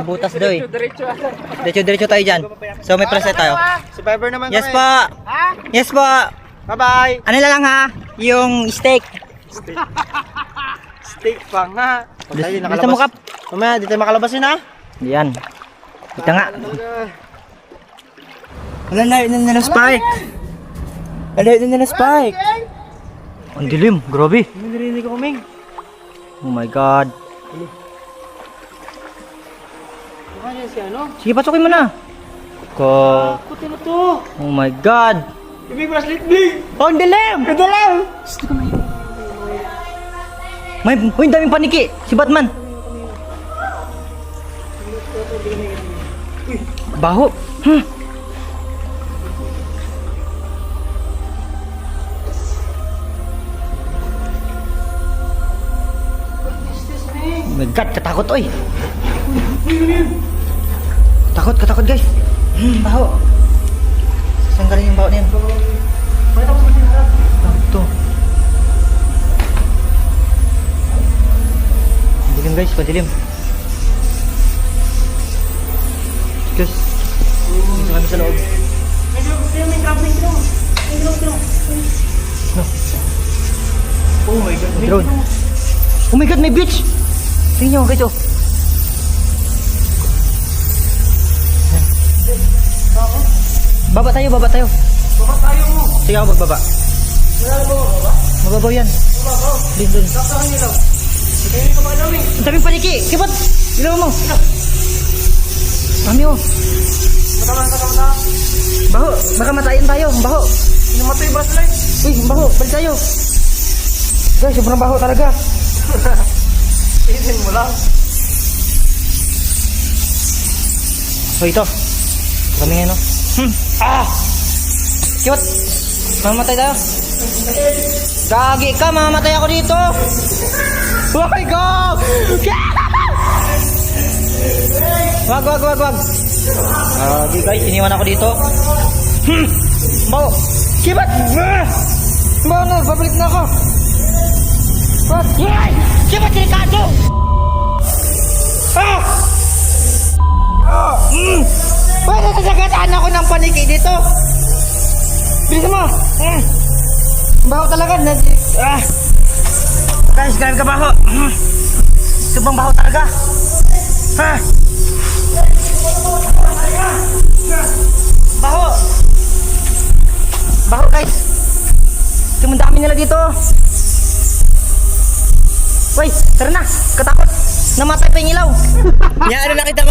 Butas doy. Diretso tayo dyan. So may present tayo. Survivor naman Yes kami. po. Yes po. Bye-bye. Ano na lang ha? Yung steak. Steak pa nga. Tayo Gusto mo, Kap? Mamaya, di tayo makalabasin ha. Yan. Kita nga. Wala na spike. Wala na spike. Ang dilim, grabe. Hindi narinig ko, Ming. Oh my god. Kaya si ano? Sige, pasukin mo na. Kuti na to. Oh my god. Ibig bracelet, Ming. Oh, ang dilim! Ang dilim! May, uy, daming paniki. Si Batman. Baho. Oh my god, katakot oy. Katakot guys. Baho. Saan galing yung baho na yan? Ito. Padilim guys, padilim. Guys, dito kami sa loob. No. Oh my God. Drone. Oh my god, may beach! Tingnan nyo guys oh. Baba tayo. Baka tayo mo. Sige ako magbaba. Wala na ba baba? Mababaw yan. Baba. Dun. Saan nyo lang? Hindi ko ba Ming? Ang daming paniki! Kipot! Ilaw mo! Mami oh! Mata. Baho! Baka matayin tayo! Baho! Namatay yung bracelet. Uy! Baho! Balik tayo! Guys, sobrang baho talaga! Isin mo lang. So ito. Kami ngayon, no? Kipot! Mamatay tayo! Gagi ka! Mamatay ako dito! Oh my God! Wag! Gagi guys, iniwan ako dito. Baho! Kipot! Baho na! Babalik na ako! What? Kipot! Delikado! Pwede nasagataan ako ng paniki dito! Bilis mo! Baho talaga! Guys, ganyan ka baho! Subang baho talaga! Baho! Baho guys! Tumundami nila dito! Uy! Tara na! Katakot! Namatay pa yung ilaw! Yan, ano nakita mo?